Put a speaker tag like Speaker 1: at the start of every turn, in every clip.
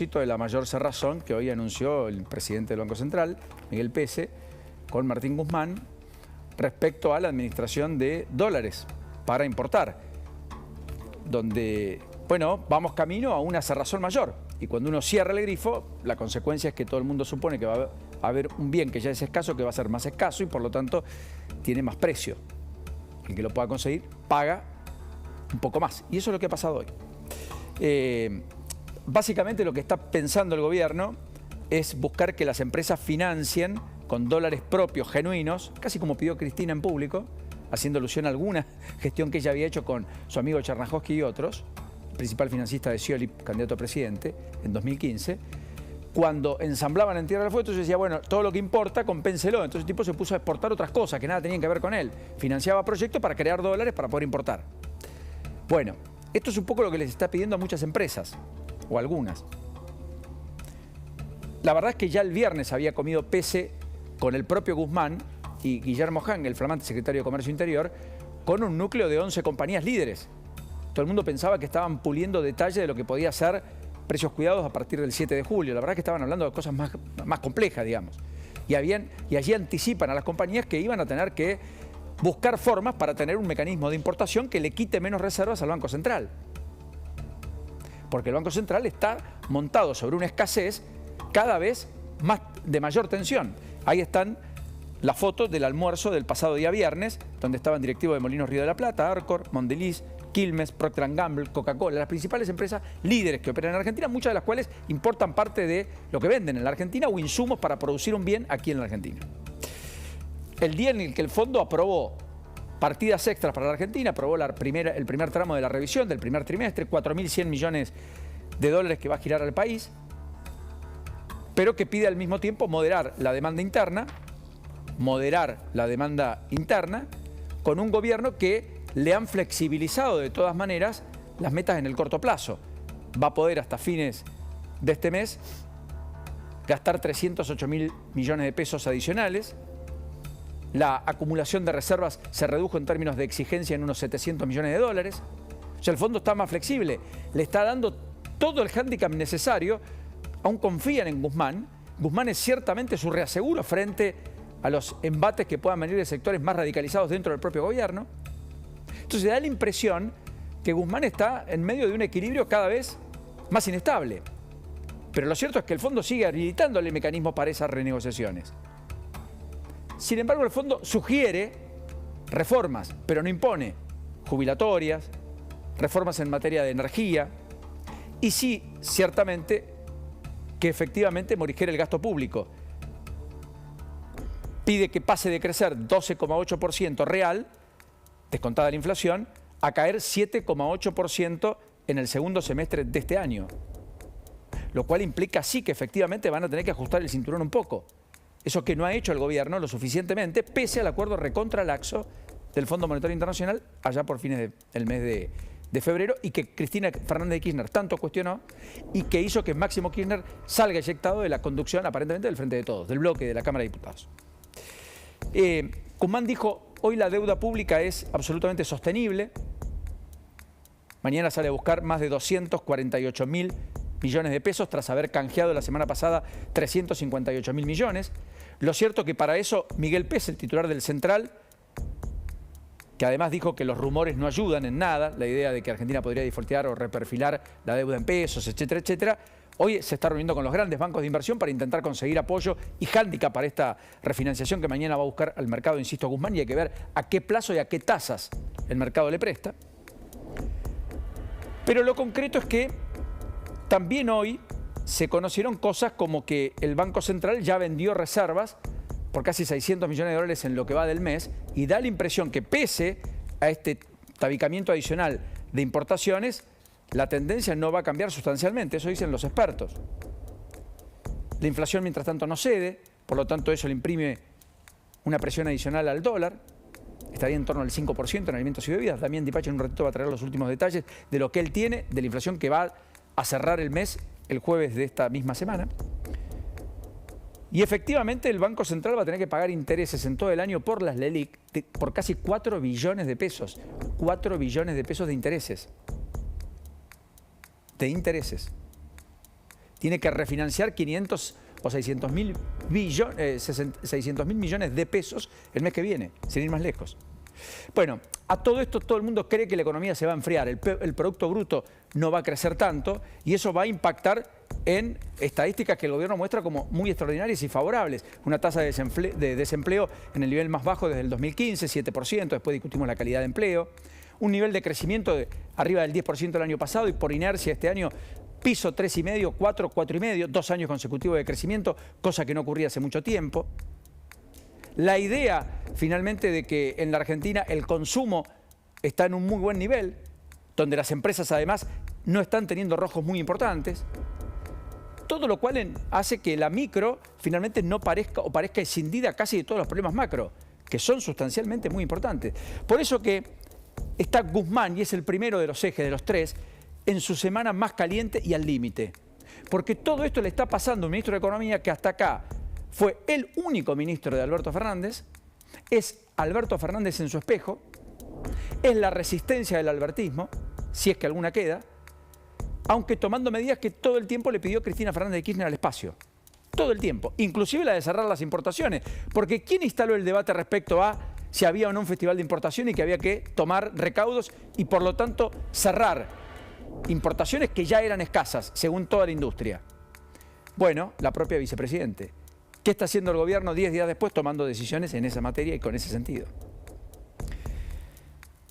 Speaker 1: De la mayor cerrazón que hoy anunció el presidente del Banco Central, Miguel Pese, con Martín Guzmán, respecto a la administración de dólares para importar, donde, bueno, vamos camino a una cerrazón mayor. Y cuando uno cierra el grifo, la consecuencia es que todo el mundo supone que va a haber un bien que ya es escaso, que va a ser más escaso y por lo tanto tiene más precio. El que lo pueda conseguir paga un poco más. Y eso es lo que ha pasado hoy. Básicamente lo que está pensando el gobierno es buscar que las empresas financien con dólares propios, genuinos, casi como pidió Cristina en público, haciendo alusión a alguna gestión que ella había hecho con su amigo Chernyshkovsky y otros, principal financista de Scioli, candidato a presidente, en 2015, cuando ensamblaban en Tierra del Fuego. Entonces decía, bueno, todo lo que importa, compénselo. Entonces el tipo se puso a exportar otras cosas que nada tenían que ver con él. Financiaba proyectos para crear dólares para poder importar. Bueno, esto es un poco lo que les está pidiendo a muchas empresas, o algunas. La verdad es que ya el viernes había comido Pese con el propio Guzmán y Guillermo Hahn, el flamante secretario de Comercio Interior, con un núcleo de 11 compañías líderes. Todo el mundo pensaba que estaban puliendo detalles de lo que podía ser precios cuidados a partir del 7 de julio. La verdad es que estaban hablando de cosas más complejas, digamos. Y allí anticipan a las compañías que iban a tener que buscar formas para tener un mecanismo de importación que le quite menos reservas al Banco Central. Porque el Banco Central está montado sobre una escasez cada vez más de mayor tensión. Ahí están las fotos del almuerzo del pasado día viernes, donde estaban directivos de Molinos Río de la Plata, Arcor, Mondeliz, Quilmes, Procter & Gamble, Coca-Cola, las principales empresas líderes que operan en Argentina, muchas de las cuales importan parte de lo que venden en la Argentina o insumos para producir un bien aquí en la Argentina. El día en el que el fondo aprobó partidas extras para la Argentina, aprobó el primer tramo de la revisión del primer trimestre, 4.100 millones de dólares que va a girar al país, pero que pide al mismo tiempo moderar la demanda interna con un gobierno que le han flexibilizado de todas maneras las metas en el corto plazo. Va a poder hasta fines de este mes gastar 308.000 millones de pesos adicionales. La acumulación de reservas se redujo en términos de exigencia en unos 700 millones de dólares. O sea, el fondo está más flexible. Le está dando todo el hándicap necesario. Aún confían en Guzmán. Guzmán es ciertamente su reaseguro frente a los embates que puedan venir de sectores más radicalizados dentro del propio gobierno. Entonces da la impresión que Guzmán está en medio de un equilibrio cada vez más inestable. Pero lo cierto es que el fondo sigue habilitándole mecanismos para esas renegociaciones. Sin embargo, el fondo sugiere reformas, pero no impone jubilatorias, reformas en materia de energía y sí, ciertamente, que efectivamente morigere el gasto público. Pide que pase de crecer 12,8% real, descontada la inflación, a caer 7,8% en el segundo semestre de este año. Lo cual implica sí que efectivamente van a tener que ajustar el cinturón un poco. Eso que no ha hecho el gobierno lo suficientemente, pese al acuerdo recontralaxo del Fondo Monetario Internacional allá por fines del mes de febrero y que Cristina Fernández de Kirchner tanto cuestionó y que hizo que Máximo Kirchner salga eyectado de la conducción aparentemente del Frente de Todos, del bloque de la Cámara de Diputados. Guzmán dijo, hoy la deuda pública es absolutamente sostenible. Mañana sale a buscar más de 248.000 millones de pesos tras haber canjeado la semana pasada 358.000 millones. Lo cierto que para eso Miguel Pese, el titular del Central, que además dijo que los rumores no ayudan en nada, la idea de que Argentina podría defaultear o reperfilar la deuda en pesos, etcétera, etcétera, hoy se está reuniendo con los grandes bancos de inversión para intentar conseguir apoyo y hándicap para esta refinanciación que mañana va a buscar al mercado, insisto, Guzmán, y hay que ver a qué plazo y a qué tasas el mercado le presta. Pero lo concreto es que también hoy se conocieron cosas como que el Banco Central ya vendió reservas por casi 600 millones de dólares en lo que va del mes y da la impresión que pese a este tabicamiento adicional de importaciones, la tendencia no va a cambiar sustancialmente, eso dicen los expertos. La inflación mientras tanto no cede, por lo tanto eso le imprime una presión adicional al dólar, estaría en torno al 5% en alimentos y bebidas. Damián Dipache en un ratito va a traer los últimos detalles de lo que él tiene, de la inflación que va a cerrar el mes el jueves de esta misma semana. Y efectivamente el Banco Central va a tener que pagar intereses en todo el año por las LELIQ por casi 4 billones de pesos. 4 billones de pesos de intereses. tiene que refinanciar 500 o 600 mil millones de pesos el mes que viene, sin ir más lejos. Bueno, a todo esto todo el mundo cree que la economía se va a enfriar, el Producto Bruto no va a crecer tanto y eso va a impactar en estadísticas que el gobierno muestra como muy extraordinarias y favorables. Una tasa de desempleo en el nivel más bajo desde el 2015, 7%, después discutimos la calidad de empleo. Un nivel de crecimiento de arriba del 10% el año pasado y por inercia este año piso 3,5, 4, 4,5, 2 años consecutivos de crecimiento, cosa que no ocurría hace mucho tiempo. La idea finalmente de que en la Argentina el consumo está en un muy buen nivel, donde las empresas además no están teniendo rojos muy importantes, todo lo cual hace que la micro finalmente no parezca o parezca escindida casi de todos los problemas macro, que son sustancialmente muy importantes. Por eso que está Guzmán, y es el primero de los ejes de los tres, en su semana más caliente y al límite. Porque todo esto le está pasando a un ministro de Economía que hasta acá fue el único ministro de Alberto Fernández, es Alberto Fernández en su espejo, es la resistencia del albertismo, si es que alguna queda, aunque tomando medidas que todo el tiempo le pidió Cristina Fernández de Kirchner al espacio. Todo el tiempo, inclusive la de cerrar las importaciones. Porque ¿quién instaló el debate respecto a si había o no un festival de importación y que había que tomar recaudos y por lo tanto cerrar importaciones que ya eran escasas, según toda la industria? Bueno, la propia vicepresidente. ¿Qué está haciendo el gobierno 10 días después tomando decisiones en esa materia y con ese sentido?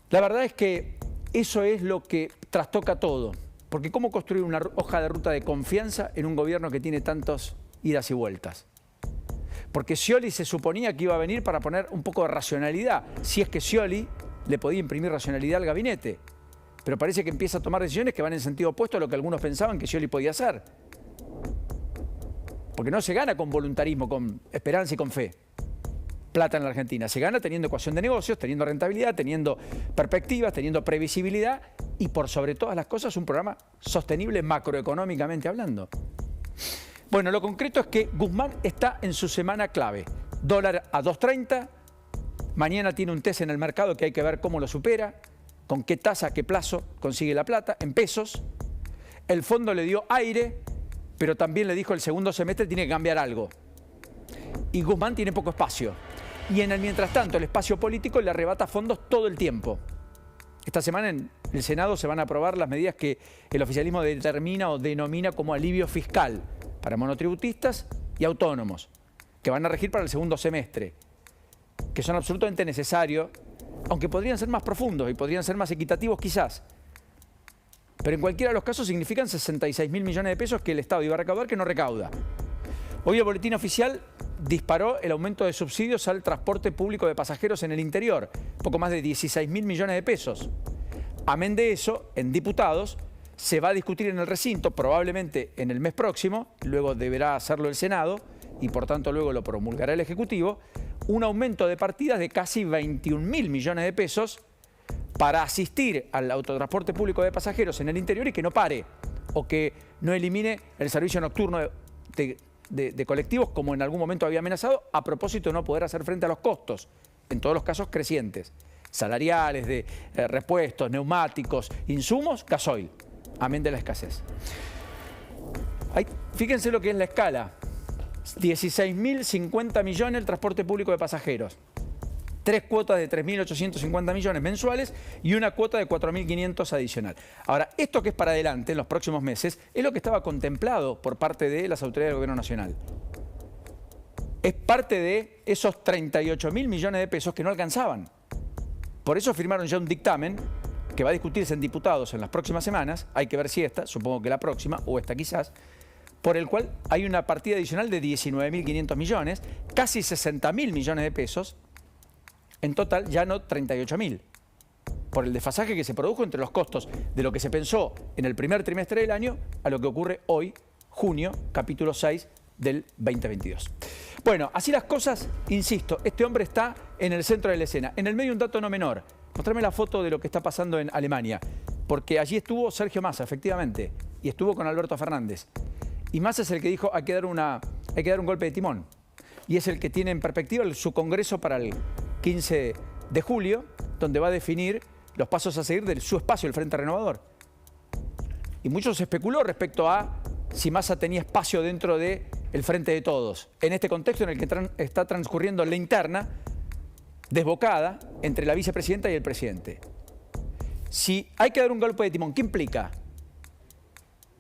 Speaker 1: La verdad es que eso es lo que trastoca todo. Porque ¿cómo construir una hoja de ruta de confianza en un gobierno que tiene tantas idas y vueltas? Porque Scioli se suponía que iba a venir para poner un poco de racionalidad, si es que Scioli le podía imprimir racionalidad al gabinete. Pero parece que empieza a tomar decisiones que van en sentido opuesto a lo que algunos pensaban que Scioli podía hacer. Porque no se gana con voluntarismo, con esperanza y con fe. Plata en la Argentina. Se gana teniendo ecuación de negocios, teniendo rentabilidad, teniendo perspectivas, teniendo previsibilidad y por sobre todas las cosas un programa sostenible macroeconómicamente hablando. Bueno, lo concreto es que Guzmán está en su semana clave. Dólar a 2.30, mañana tiene un test en el mercado que hay que ver cómo lo supera, con qué tasa, a qué plazo consigue la plata, en pesos. El fondo le dio aire, pero también le dijo el segundo semestre tiene que cambiar algo. Y Guzmán tiene poco espacio. Y en el mientras tanto el espacio político le arrebata fondos todo el tiempo. Esta semana en el Senado se van a aprobar las medidas que el oficialismo determina o denomina como alivio fiscal para monotributistas y autónomos, que van a regir para el segundo semestre, que son absolutamente necesarios, aunque podrían ser más profundos y podrían ser más equitativos quizás. Pero en cualquiera de los casos significan 66.000 millones de pesos que el Estado iba a recaudar que no recauda. Hoy el boletín oficial disparó el aumento de subsidios al transporte público de pasajeros en el interior, poco más de 16.000 millones de pesos. Amén de eso, en diputados, se va a discutir en el recinto, probablemente en el mes próximo, luego deberá hacerlo el Senado y por tanto luego lo promulgará el Ejecutivo, un aumento de partidas de casi 21.000 millones de pesos para asistir al autotransporte público de pasajeros en el interior y que no pare o que no elimine el servicio nocturno de colectivos como en algún momento había amenazado, a propósito de no poder hacer frente a los costos, en todos los casos crecientes, salariales, de repuestos, neumáticos, insumos, gasoil, amén de la escasez. Fíjense lo que es la escala, 16.050 millones el transporte público de pasajeros, 3 cuotas de 3.850 millones mensuales y una cuota de 4.500 adicional. Ahora, esto que es para adelante, en los próximos meses, es lo que estaba contemplado por parte de las autoridades del Gobierno Nacional. Es parte de esos 38.000 millones de pesos que no alcanzaban. Por eso firmaron ya un dictamen que va a discutirse en diputados en las próximas semanas, hay que ver si esta, supongo que la próxima, o esta quizás, por el cual hay una partida adicional de 19.500 millones, casi 60.000 millones de pesos, en total ya no 38.000, por el desfasaje que se produjo entre los costos de lo que se pensó en el primer trimestre del año a lo que ocurre hoy, junio, capítulo 6 del 2022. Bueno, así las cosas, insisto, este hombre está en el centro de la escena. En el medio un dato no menor, mostrame la foto de lo que está pasando en Alemania, porque allí estuvo Sergio Massa, efectivamente, y estuvo con Alberto Fernández. Y Massa es el que dijo hay que dar un golpe de timón, y es el que tiene en perspectiva su congreso para el 15 de julio, donde va a definir los pasos a seguir de su espacio, el Frente Renovador. Y mucho se especuló respecto a si Massa tenía espacio dentro del Frente de Todos, en este contexto en el que está transcurriendo la interna desbocada entre la vicepresidenta y el presidente. Si hay que dar un golpe de timón, ¿qué implica?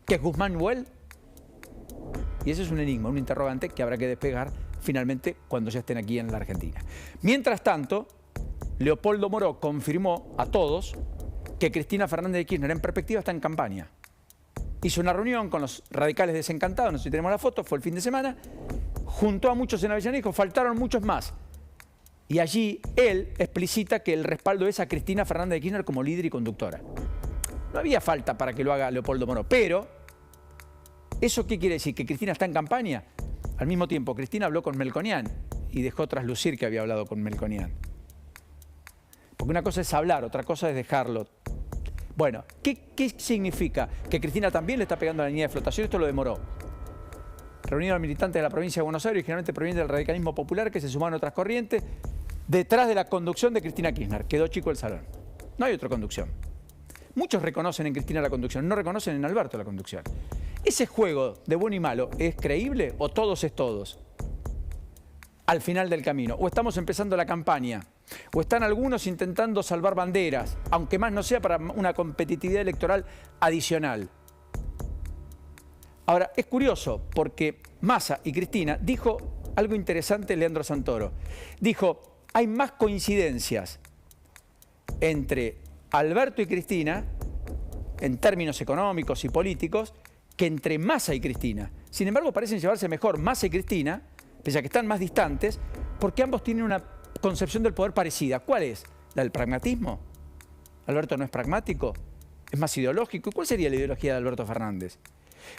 Speaker 1: ¿Que es Guzmán Güell? Y ese es un enigma, un interrogante que habrá que despegar finalmente cuando ya estén aquí en la Argentina. Mientras tanto, Leopoldo Moró confirmó a todos que Cristina Fernández de Kirchner en perspectiva está en campaña. Hizo una reunión con los radicales desencantados, no sé si tenemos la foto, fue el fin de semana, juntó a muchos en Avellaneda y dijo, faltaron muchos más. Y allí él explicita que el respaldo es a Cristina Fernández de Kirchner como líder y conductora. No había falta para que lo haga Leopoldo Moró, pero ¿eso qué quiere decir? ¿Que Cristina está en campaña? Al mismo tiempo, Cristina habló con Melconian y dejó traslucir que había hablado con Melconian. Porque una cosa es hablar, otra cosa es dejarlo. Bueno, ¿qué significa? Que Cristina también le está pegando a la línea de flotación. Esto lo demoró. Reunido a militantes de la provincia de Buenos Aires, generalmente provenientes del radicalismo popular, que se sumaron a otras corrientes, detrás de la conducción de Cristina Kirchner. Quedó chico el salón. No hay otra conducción. Muchos reconocen en Cristina la conducción, no reconocen en Alberto la conducción. ¿Ese juego de bueno y malo es creíble o todos es todos? Al final del camino. O estamos empezando la campaña. O están algunos intentando salvar banderas, aunque más no sea para una competitividad electoral adicional. Ahora, es curioso porque Massa y Cristina dijo algo interesante Leandro Santoro. Dijo, hay más coincidencias entre Alberto y Cristina, en términos económicos y políticos, que entre Massa y Cristina. Sin embargo, parecen llevarse mejor Massa y Cristina, pese a que están más distantes, porque ambos tienen una concepción del poder parecida. ¿Cuál es? ¿La del pragmatismo? ¿Alberto no es pragmático? ¿Es más ideológico? ¿Y cuál sería la ideología de Alberto Fernández?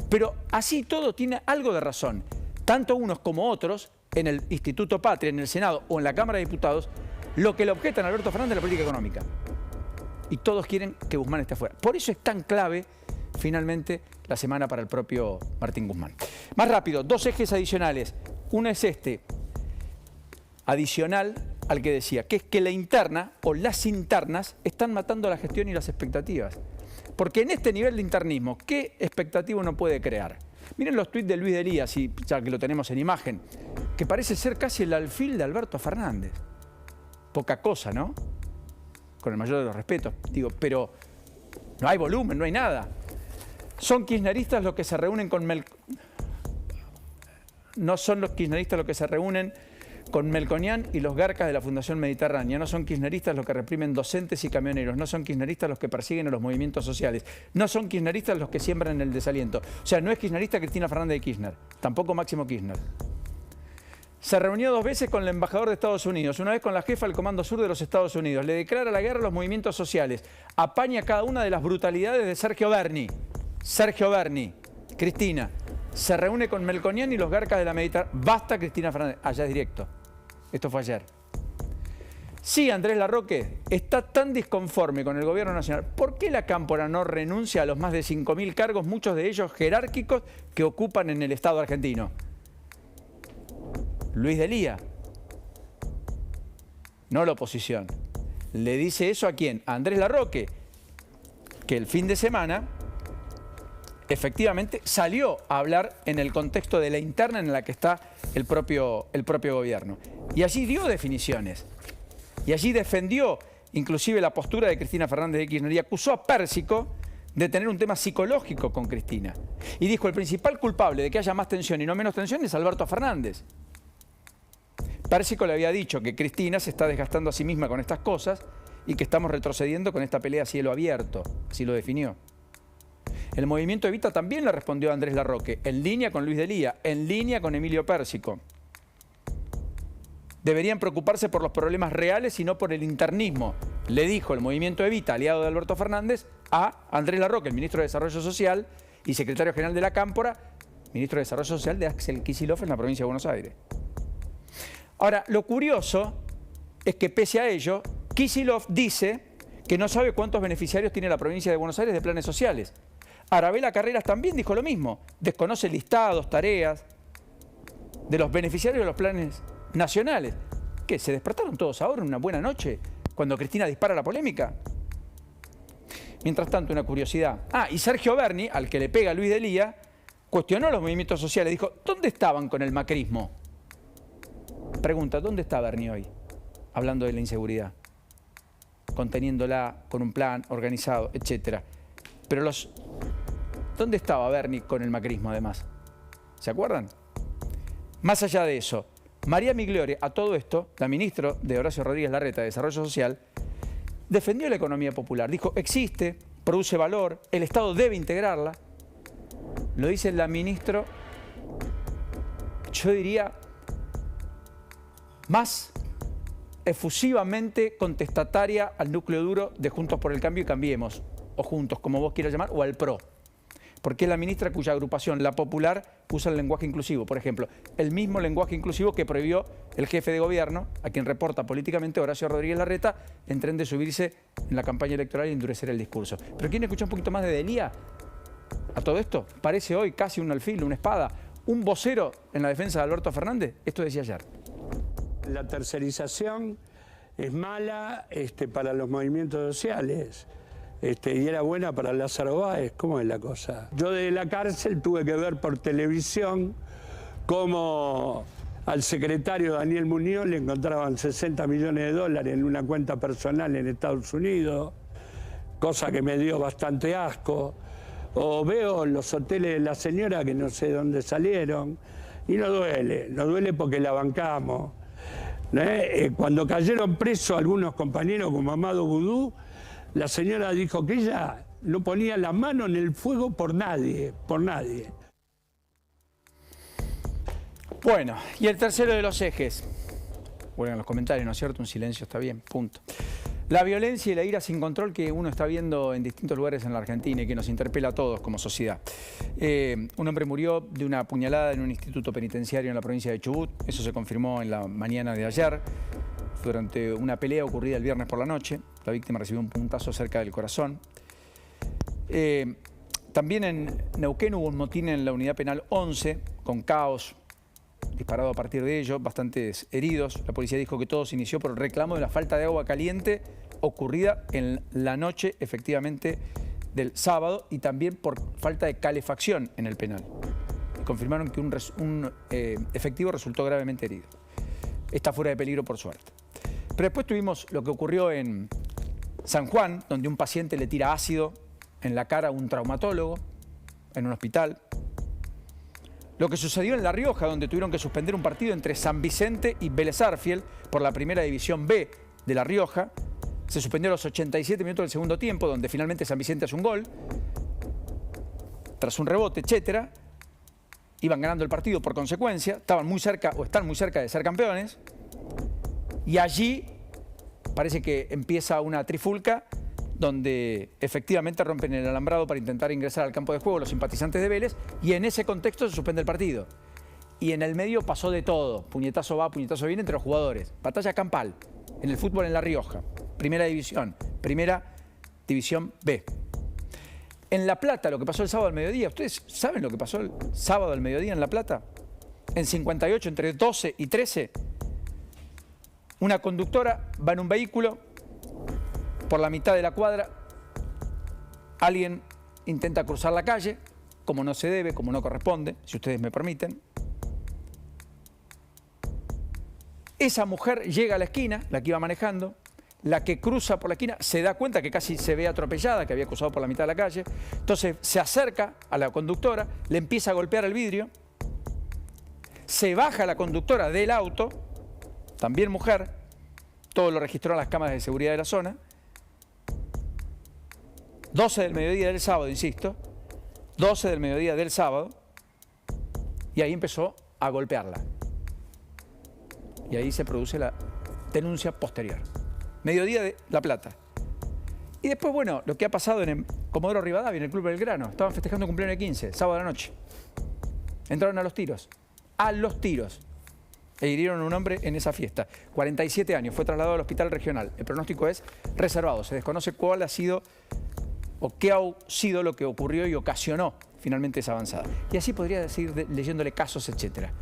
Speaker 1: Pero así todo tiene algo de razón. Tanto unos como otros, en el Instituto Patria, en el Senado o en la Cámara de Diputados, lo que le objetan a Alberto Fernández es la política económica. Y todos quieren que Guzmán esté afuera. Por eso es tan clave, finalmente, la semana para el propio Martín Guzmán. Más rápido, dos ejes adicionales. Uno es este, adicional al que decía, que es que la interna o las internas están matando la gestión y las expectativas. Porque en este nivel de internismo, ¿qué expectativa uno puede crear? Miren los tuits de Luis Delías, ya que lo tenemos en imagen, que parece ser casi el alfil de Alberto Fernández. Poca cosa, ¿no? Con el mayor de los respetos, digo, pero no hay volumen, no hay nada. Son kirchneristas los que se reúnen con No son los kirchneristas los que se reúnen con Melconian y los garcas de la Fundación Mediterránea. No son kirchneristas los que reprimen docentes y camioneros. No son kirchneristas los que persiguen a los movimientos sociales. No son kirchneristas los que siembran el desaliento. O sea, no es kirchnerista Cristina Fernández de Kirchner. Tampoco Máximo Kirchner. Se reunió 2 veces con el embajador de Estados Unidos. Una vez con la jefa del Comando Sur de los Estados Unidos. Le declara la guerra a los movimientos sociales. Apaña cada una de las brutalidades de Sergio Berni. Sergio Berni. Cristina. Se reúne con Melconian y los garcas de la Mediterránea. Basta Cristina Fernández. Allá es directo. Esto fue ayer. Sí, Andrés Larroque está tan disconforme con el gobierno nacional. ¿Por qué la Cámpora no renuncia a los más de 5.000 cargos, muchos de ellos jerárquicos, que ocupan en el Estado argentino? Luis Delías, no la oposición. ¿Le dice eso a quién? A Andrés Larroque, que el fin de semana efectivamente salió a hablar en el contexto de la interna en la que está el propio gobierno. Y allí dio definiciones. Y allí defendió inclusive la postura de Cristina Fernández de Kirchner y acusó a Pérsico de tener un tema psicológico con Cristina. Y dijo, el principal culpable de que haya más tensión y no menos tensión es Alberto Fernández. Pérsico le había dicho que Cristina se está desgastando a sí misma con estas cosas y que estamos retrocediendo con esta pelea a cielo abierto. Así lo definió. El movimiento Evita también le respondió a Andrés Larroque, en línea con Luis Delías, en línea con Emilio Pérsico. Deberían preocuparse por los problemas reales y no por el internismo, le dijo el movimiento Evita, aliado de Alberto Fernández, a Andrés Larroque, el ministro de Desarrollo Social y secretario general de la Cámpora, ministro de Desarrollo Social de Axel Kicillof en la provincia de Buenos Aires. Ahora, lo curioso es que pese a ello, Kicillof dice que no sabe cuántos beneficiarios tiene la provincia de Buenos Aires de planes sociales. Arabela Carreras también dijo lo mismo, desconoce listados, tareas de los beneficiarios de los planes nacionales. ¿Qué? ¿Se despertaron todos ahora en una buena noche cuando Cristina dispara la polémica? Mientras tanto, una curiosidad. Y Sergio Berni, al que le pega Luis Delías, cuestionó los movimientos sociales, dijo, ¿dónde estaban con el macrismo? Pregunta, ¿dónde está Bernie hoy? Hablando de la inseguridad, conteniéndola con un plan organizado, etcétera. Pero ¿dónde estaba Bernie con el macrismo además? ¿Se acuerdan? Más allá de eso, María Migliore, a todo esto, la ministra de Horacio Rodríguez Larreta de Desarrollo Social, defendió la economía popular. Dijo, existe, produce valor, el Estado debe integrarla. Lo dice la ministra, yo diría, más efusivamente contestataria al núcleo duro de Juntos por el Cambio y Cambiemos, o Juntos, como vos quieras llamar, o al PRO. Porque es la ministra cuya agrupación, la popular, usa el lenguaje inclusivo. Por ejemplo, el mismo lenguaje inclusivo que prohibió el jefe de gobierno, a quien reporta políticamente Horacio Rodríguez Larreta, en tren de subirse en la campaña electoral y endurecer el discurso. Pero ¿quieren escuchar un poquito más de Delía? A todo esto, parece hoy casi un alfil, una espada, un vocero en la defensa de Alberto Fernández. Esto decía ayer.
Speaker 2: La tercerización es mala para los movimientos sociales. Y era buena para Lázaro Báez. ¿Cómo es la cosa? Yo desde la cárcel tuve que ver por televisión cómo al secretario Daniel Muñoz le encontraban 60 millones de dólares en una cuenta personal en Estados Unidos, cosa que me dio bastante asco. O veo los hoteles de la señora que no sé dónde salieron, y no duele porque la bancamos. Cuando cayeron presos algunos compañeros como Amado Vudú, la señora dijo que ella no ponía la mano en el fuego por nadie,
Speaker 1: Bueno, y el tercero de los ejes. Bueno, en los comentarios, ¿no es cierto? Un silencio está bien, punto. La violencia y la ira sin control que uno está viendo en distintos lugares en la Argentina y que nos interpela a todos como sociedad. Un hombre murió de una puñalada en un instituto penitenciario en la provincia de Chubut. Eso se confirmó en la mañana de ayer. Durante una pelea ocurrida el viernes por la noche. La víctima recibió un puntazo cerca del corazón. También en Neuquén hubo un motín en la unidad penal 11, con caos disparado a partir de ello, bastantes heridos. La policía dijo que todo se inició por el reclamo de la falta de agua caliente ocurrida en la noche, efectivamente, del sábado, y también por falta de calefacción en el penal. Confirmaron que un efectivo resultó gravemente herido. Está fuera de peligro, por suerte. Pero después tuvimos lo que ocurrió en San Juan, donde un paciente le tira ácido en la cara a un traumatólogo en un hospital. Lo que sucedió en La Rioja, donde tuvieron que suspender un partido entre San Vicente y Vélez Sarsfield por la primera división B de La Rioja. Se suspendió a los 87 minutos del segundo tiempo, donde finalmente San Vicente hace un gol, tras un rebote, etcétera. Iban ganando el partido por consecuencia, estaban muy cerca o están muy cerca de ser campeones. Y allí parece que empieza una trifulca donde efectivamente rompen el alambrado para intentar ingresar al campo de juego los simpatizantes de Vélez, y en ese contexto se suspende el partido. Y en el medio pasó de todo, puñetazo va, puñetazo viene entre los jugadores. Batalla campal en el fútbol en La Rioja, primera división B. En La Plata, lo que pasó el sábado al mediodía, ¿ustedes saben lo que pasó el sábado al mediodía en La Plata? En 58, entre 12 y 13, una conductora va en un vehículo por la mitad de la cuadra, alguien intenta cruzar la calle, como no se debe, como no corresponde, si ustedes me permiten. Esa mujer llega a la esquina, la que iba manejando, la que cruza por la esquina se da cuenta que casi se ve atropellada, que había cruzado por la mitad de la calle, entonces se acerca a la conductora, le empieza a golpear el vidrio, se baja la conductora del auto, también mujer, todo lo registró en las cámaras de seguridad de la zona. 12 del mediodía del sábado, insisto, 12 del mediodía del sábado, y ahí empezó a golpearla. Y ahí se produce la denuncia posterior. Mediodía de La Plata. Y después, bueno, lo que ha pasado en el Comodoro Rivadavia, en el Club Belgrano. Estaban festejando un cumpleaños de 15, sábado a la noche. Entraron a los tiros. E hirieron a un hombre en esa fiesta. 47 años, fue trasladado al hospital regional. El pronóstico es reservado. Se desconoce cuál ha sido o qué ha sido lo que ocurrió y ocasionó finalmente esa avanzada. Y así podría decir, leyéndole casos, etcétera.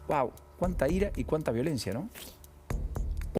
Speaker 1: ¡Wow! Cuánta ira y cuánta violencia, ¿no?